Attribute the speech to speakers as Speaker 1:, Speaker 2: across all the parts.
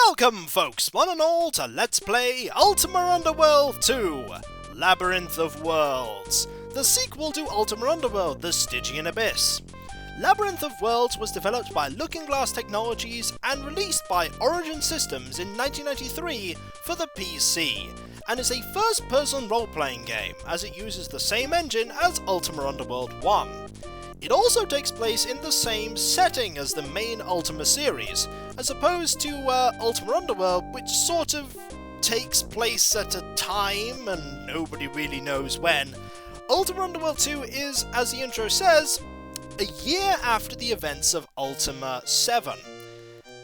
Speaker 1: Welcome, folks, one and all, to Let's Play Ultima Underworld 2, Labyrinth of Worlds, the sequel to Ultima Underworld, the Stygian Abyss. Labyrinth of Worlds was developed by Looking Glass Technologies and released by Origin Systems in 1993 for the PC, and is a first-person role-playing game, as it uses the same engine as Ultima Underworld 1. It also takes place in the same setting as the main Ultima series, as opposed to Ultima Underworld, which sort of takes place at a time and nobody really knows when. Ultima Underworld 2 is, as the intro says, a year after the events of Ultima 7.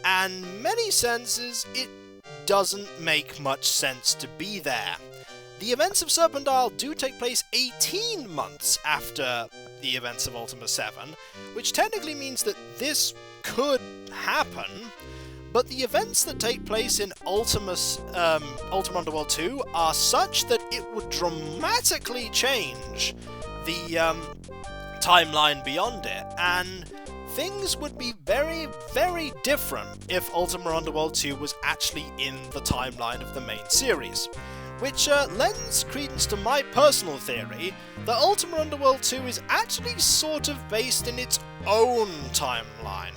Speaker 1: And in many senses, it doesn't make much sense to be there. The events of Serpentile do take place 18 months after the events of Ultima 7, which technically means that this could happen, but the events that take place in Ultima Underworld 2 are such that it would dramatically change the timeline beyond it, and things would be very, very different if Ultima Underworld 2 was actually in the timeline of the main series. Which lends credence to my personal theory that Ultima Underworld 2 is actually sort of based in its own timeline,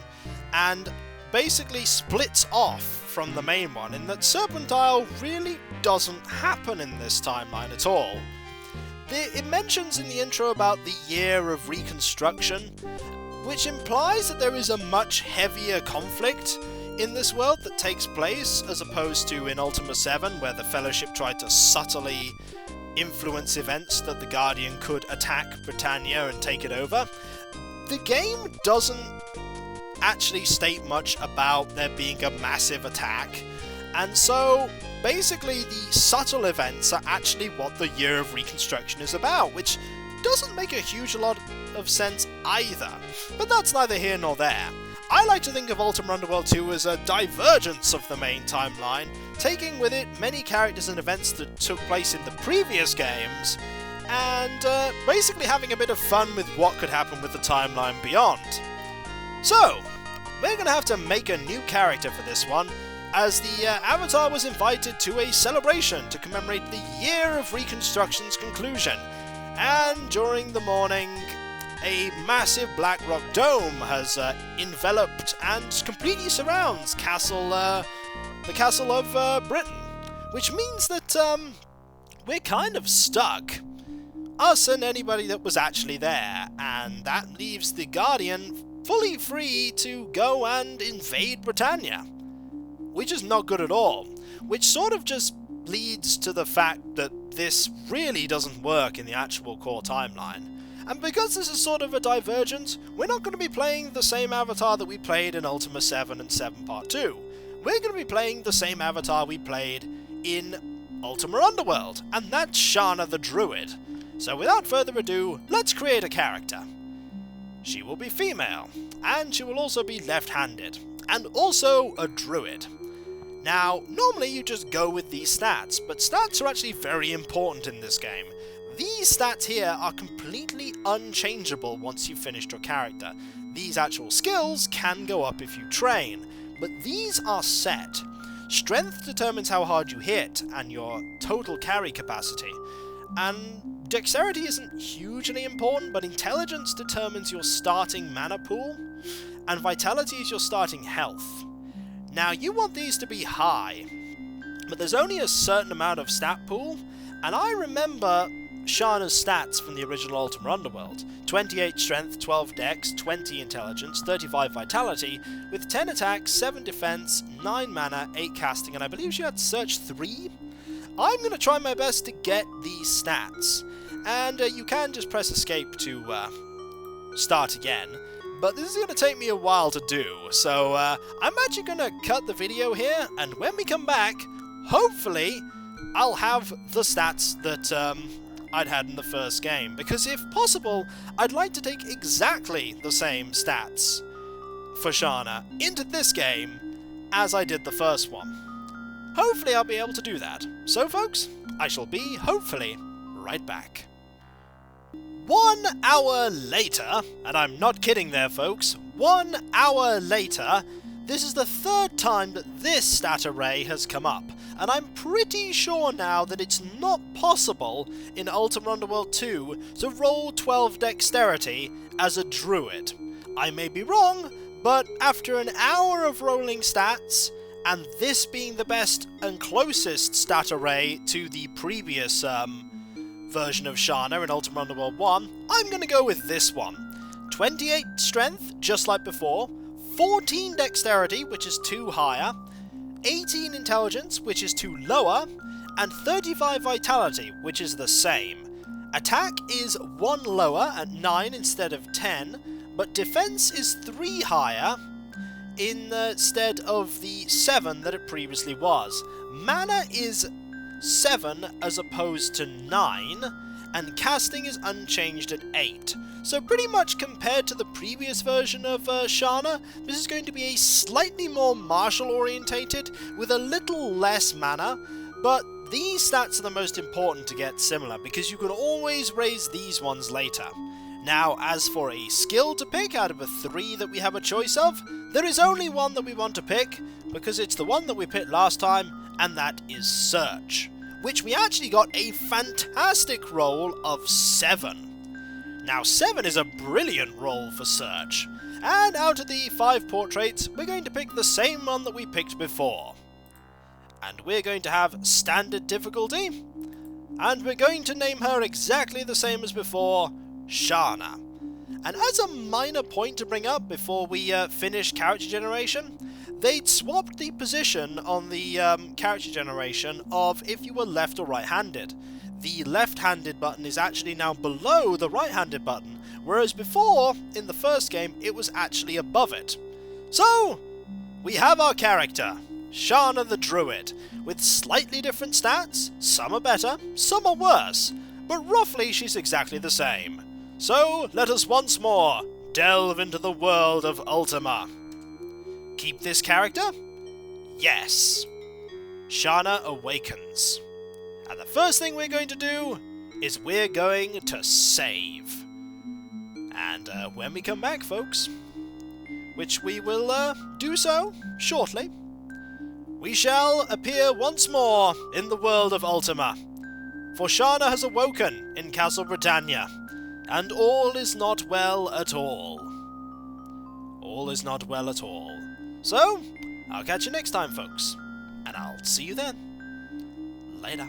Speaker 1: and basically splits off from the main one, in that Serpentile really doesn't happen in this timeline at all. It mentions in the intro about the year of reconstruction, which implies that there is a much heavier conflict in this world that takes place, as opposed to in Ultima 7, where the Fellowship tried to subtly influence events that the Guardian could attack Britannia and take it over. The game doesn't actually state much about there being a massive attack, and so basically the subtle events are actually what the Year of Reconstruction is about, which doesn't make a huge lot of sense either. But that's neither here nor there. I like to think of Ultima Underworld 2 as a divergence of the main timeline, taking with it many characters and events that took place in the previous games, and basically having a bit of fun with what could happen with the timeline beyond. So, we're going to have to make a new character for this one, as the Avatar was invited to a celebration to commemorate the Year of Reconstruction's conclusion, and during the morning, a massive black rock dome has enveloped and completely surrounds the castle of Britain, which means that we're kind of stuck, us and anybody that was actually there, and that leaves the Guardian fully free to go and invade Britannia, which is not good at all, which sort of just leads to the fact that this really doesn't work in the actual core timeline. And because this is sort of a divergence, we're not going to be playing the same avatar that we played in Ultima 7 and 7 Part 2. We're going to be playing the same avatar we played in Ultima Underworld, and that's Shana the Druid. So without further ado, let's create a character. She will be female, and she will also be left-handed, and also a druid. Now, normally you just go with these stats, but stats are actually very important in this game. These stats here are completely unchangeable once you've finished your character. These actual skills can go up if you train, but these are set. Strength determines how hard you hit and your total carry capacity, and dexterity isn't hugely important, but intelligence determines your starting mana pool, and vitality is your starting health. Now, you want these to be high, but there's only a certain amount of stat pool, and I remember Shana's stats from the original Ultima Underworld: 28 strength, 12 dex, 20 intelligence, 35 vitality, with 10 attacks, 7 defense, 9 mana, 8 casting, and I believe she had search 3? I'm going to try my best to get these stats, and you can just press escape to start again, but this is going to take me a while to do, so I'm actually going to cut the video here, and when we come back, hopefully I'll have the stats that I'd had in the first game, because if possible, I'd like to take exactly the same stats for Shana into this game as I did the first one. Hopefully I'll be able to do that. So folks, I shall be, hopefully, right back. 1 hour later, and I'm not kidding there folks, 1 hour later, This is the third time that this stat array has come up, and I'm pretty sure now that it's not possible in Ultima Underworld 2 to roll 12 dexterity as a druid. I may be wrong, but after an hour of rolling stats, and this being the best and closest stat array to the previous version of Shana in Ultima Underworld 1, I'm going to go with this one. 28 strength, just like before, 14 dexterity, which is 2 higher, 18 intelligence, which is 2 lower, and 35 vitality, which is the same. Attack is 1 lower at 9 instead of 10, but defense is 3 higher instead of the 7 that it previously was. Mana is 7 as opposed to 9, and casting is unchanged at 8. So pretty much compared to the previous version of Shana, this is going to be a slightly more martial orientated, with a little less mana, but these stats are the most important to get similar, because you can always raise these ones later. Now, as for a skill to pick out of the 3 that we have a choice of, there is only one that we want to pick, because it's the one that we picked last time, and that is Search, which we actually got a fantastic roll of 7. Now 7 is a brilliant roll for Search, and out of the 5 portraits, we're going to pick the same one that we picked before. And we're going to have standard difficulty, and we're going to name her exactly the same as before, Shana. And as a minor point to bring up before we finish character generation, they'd swapped the position on the character generation of if you were left or right-handed. The left-handed button is actually now below the right-handed button, whereas before, in the first game, it was actually above it. So, we have our character, Shana the Druid, with slightly different stats. Some are better, some are worse, but roughly she's exactly the same. So, let us once more delve into the world of Ultima. Keep this character? Yes. Shana awakens. And the first thing we're going to do is we're going to save. And when we come back, folks, which we will do so shortly, we shall appear once more in the world of Ultima. For Shana has awoken in Castle Britannia, and all is not well at all. All is not well at all. So, I'll catch you next time, folks, and I'll see you then. Later.